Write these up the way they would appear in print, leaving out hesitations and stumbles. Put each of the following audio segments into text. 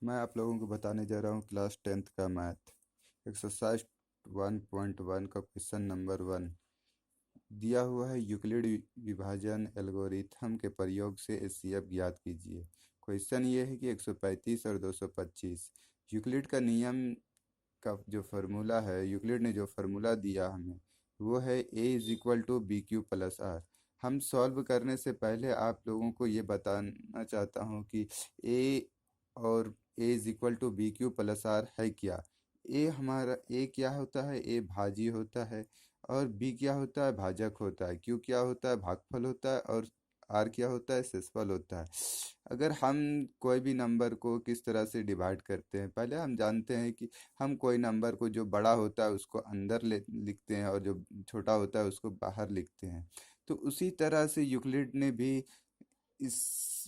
मैं आप लोगों को बताने जा रहा हूँ क्लास 10th का मैथ एक्सरसाइज 1.1 का क्वेश्चन नंबर 1। दिया हुआ है यूक्लिड विभाजन एल्गोरिथम के प्रयोग से एचसीएफ ज्ञात कीजिए। क्वेश्चन ये है कि 135 और 225 यूक्लिड का नियम का जो फार्मूला है, यूक्लिड ने जो फार्मूला दिया हमें वो है A is equal to B Q plus R. हम सॉल्व करने से पहले आप लोगों को ये बताना चाहता हूँ कि ए और A is equal to B Q plus R है क्या। ए क्या होता है, ए भाजी होता है, और बी क्या होता है, भाजक होता है, क्यू क्या होता है, भागफल होता है, और आर क्या होता है, शेषफल होता है। अगर हम कोई भी नंबर को किस तरह से डिवाइड करते हैं, पहले हम जानते हैं कि हम कोई नंबर को जो बड़ा होता है उसको अंदर ले लिखते हैं और जो छोटा होता है उसको बाहर लिखते हैं। तो उसी तरह से यूक्लिड ने भी इस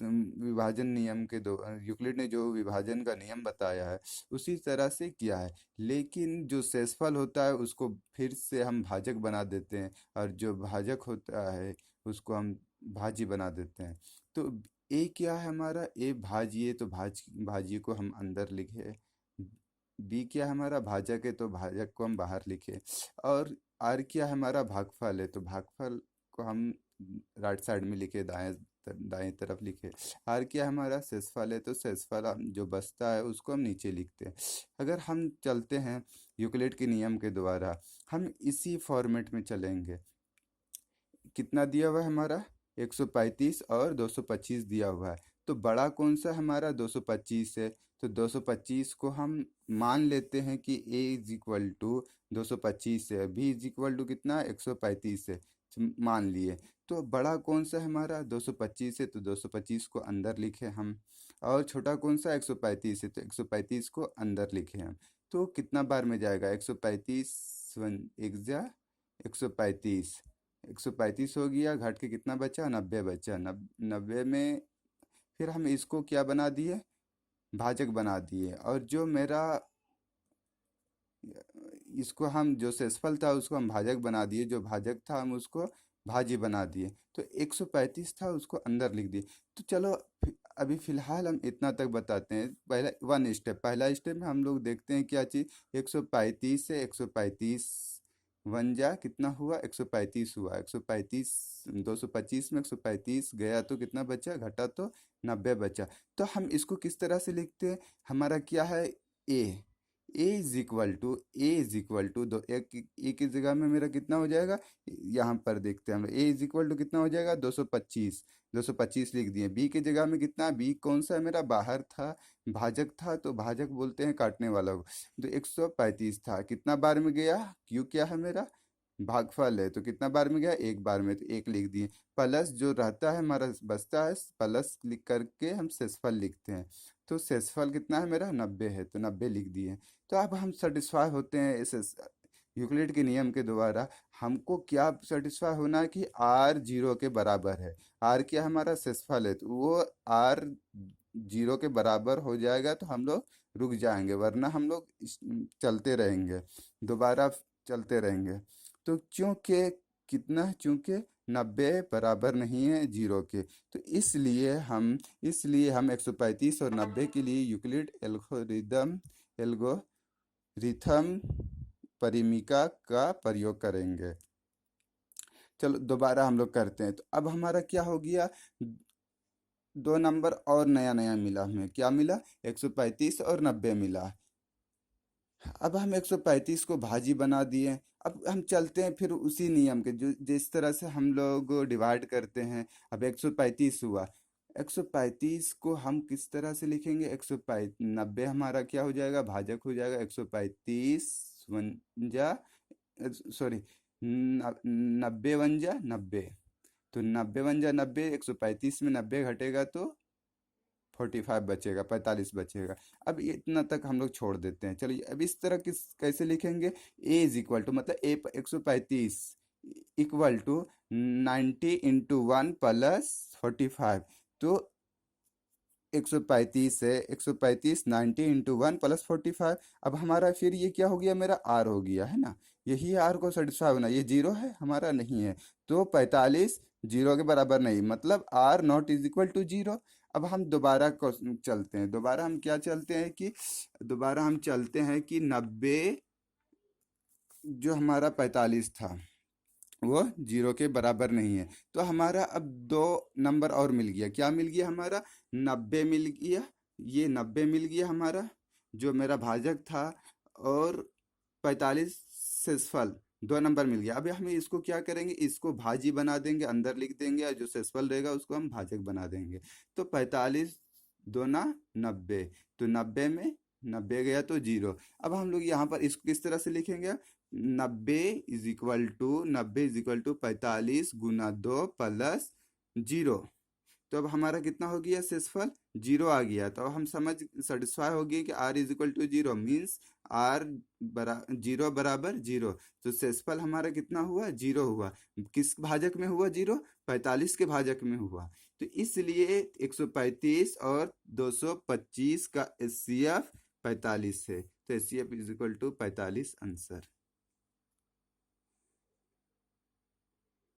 विभाजन नियम के दो यूक्लिड ने जो विभाजन का नियम बताया है उसी तरह से किया है। लेकिन जो शेषफल होता है उसको फिर से हम भाजक बना देते हैं, और जो भाजक होता है उसको हम भाजी बना देते हैं। तो ए क्या है हमारा, ए भाजिए, तो भाजिए को हम अंदर लिखे। बी क्या है हमारा, भाजक है, तो भाजक को हम बाहर लिखे। और आर क्या है हमारा, भागफल है, तो भागफल को हम राइट साइड में लिखे, दाएं तरफ लिखे। आर क्या है हमारा, शेषफल है, तो शेषफल जो बचता है उसको हम नीचे लिखते हैं। अगर हम चलते हैं यूक्लिड के नियम के द्वारा, हम इसी फॉर्मेट में चलेंगे। कितना दिया हुआ है हमारा, 135 और 225 दिया हुआ है। तो बड़ा कौन सा हमारा, 225 है। तो 225 को हम मान लेते हैं कि a इज इक्वल टू 225 है, b इज इक्वल टू कितना, 135 है। मान लिए। तो बड़ा कौन सा है हमारा, 225 है, तो 225 को अंदर लिखे हम। और छोटा कौन सा, 135 है, तो 135 को अंदर लिखे हम। तो कितना बार में जाएगा, 135 वन एक जा 135, 135 हो गया, घट के कितना बचा, 90 बचा। 90 में फिर हम इसको क्या बना दिए, भाजक बना दिए। और जो मेरा इसको हम जो शेषफल था उसको हम भाजक बना दिए, जो भाजक था हम उसको भाजी बना दिए। तो 135 था उसको अंदर लिख दिए। तो चलो अभी फिलहाल हम इतना तक बताते हैं। पहला स्टेप में हम लोग देखते हैं क्या चीज़, 135 से 135 वन जा कितना हुआ, 135 हुआ। 135 225 में 135 गया तो कितना बचा, घटा तो 90 बचा। तो हम इसको किस तरह से लिखते हैं, हमारा क्या है, ए ए इज इक्वल टू दो, एक ए की जगह में मेरा कितना हो जाएगा, यहाँ पर देखते हैं हम, ए इज इक्वल टू कितना हो जाएगा, 225। 225 लिख दिए। बी की जगह में कितना, बी कौन सा है मेरा, बाहर था, भाजक था, तो भाजक बोलते हैं काटने वाला को। तो 135 था, कितना बार में गया, क्यू क्या है मेरा, भागफल है, तो कितना बार में गया, एक बार में, तो एक लिख दिए। प्लस जो रहता है हमारा बचता है, प्लस लिख करके हम शेषफल लिखते हैं। तो शेषफल कितना है मेरा, 90 है, तो 90 लिख दिए। तो अब हम सेटिस्फाई होते हैं इस यूक्लिड के नियम के द्वारा। हमको क्या सेटिस्फाई होना है कि आर जीरो के बराबर है। आर क्या हमारा, शेषफल है, तो वो आर जीरो के बराबर हो जाएगा तो हम लोग रुक जाएंगे, वरना हम लोग चलते रहेंगे, दोबारा चलते रहेंगे। तो चूंकि कितना है, चूंकि 90 बराबर नहीं है जीरो के, तो इसलिए हम 135 और 90 के लिए यूक्लिड एल्गोरिथम परिमिका का प्रयोग करेंगे। चलो दोबारा हम लोग करते हैं। तो अब हमारा क्या हो गया, दो नंबर और नया नया मिला, हमें क्या मिला, 135 और 90 मिला। अब हम 135 को भाजी बना दिए। अब हम चलते हैं फिर उसी नियम के, जो जिस तरह से हम लोग डिवाइड करते हैं। अब 135 हुआ, 135 को हम किस तरह से लिखेंगे, 135 90 हमारा क्या हो जाएगा, भाजक हो जाएगा। 135 वन जा सॉरी 90 वन जा 90, तो 90 वन जा 90, 135 में 90 घटेगा तो 45 बचेगा, 45 बचेगा। अब ये इतना तक हम लोग छोड़ देते हैं। चलिए अब इस तरह किस कैसे लिखेंगे, ए इज इक्वल टू मतलब A 135 equal to 90 into one plus 45। तो 135 है, 135 90 इंटू वन प्लस 45। अब हमारा फिर ये क्या हो गया, मेरा आर हो गया है ना। यही आर को सेटिस्फाई होना, ये जीरो है हमारा, नहीं है। तो 45 जीरो के बराबर नहीं, मतलब R naught is equal to zero. अब हम दोबारा चलते हैं, दोबारा हम क्या चलते हैं कि दोबारा हम चलते हैं कि 90 जो हमारा 45 था वो जीरो के बराबर नहीं है। तो हमारा अब दो नंबर और मिल गया, क्या मिल गया हमारा, 90 मिल गया, ये 90 मिल गया हमारा जो मेरा भाजक था, और 45 शेषफल, दो नंबर मिल गया। अब हम इसको क्या करेंगे, इसको भाजी बना देंगे, अंदर लिख देंगे, और जो शेषफल रहेगा उसको हम भाजक बना देंगे। तो 45 दूना 90, तो 90 में 90 गया तो जीरो। अब हम लोग यहाँ पर इसको किस तरह से लिखेंगे, 90 इज इक्वल टू 45 गुना 2 प्लस जीरो। तो अब हमारा कितना हो गया शेषफल, जीरो आ गया। तो अब हम समझ सेटिस्फाई हो गए कि r is equal to zero, means r zero बराबर जीरो। तो शेषफल हमारा कितना हुआ, जीरो हुआ। किस भाजक में हुआ जीरो, 45 के भाजक में हुआ। तो इसलिए 135 और 225 का HCF 45 है। तो HCF is equal to 45 answer.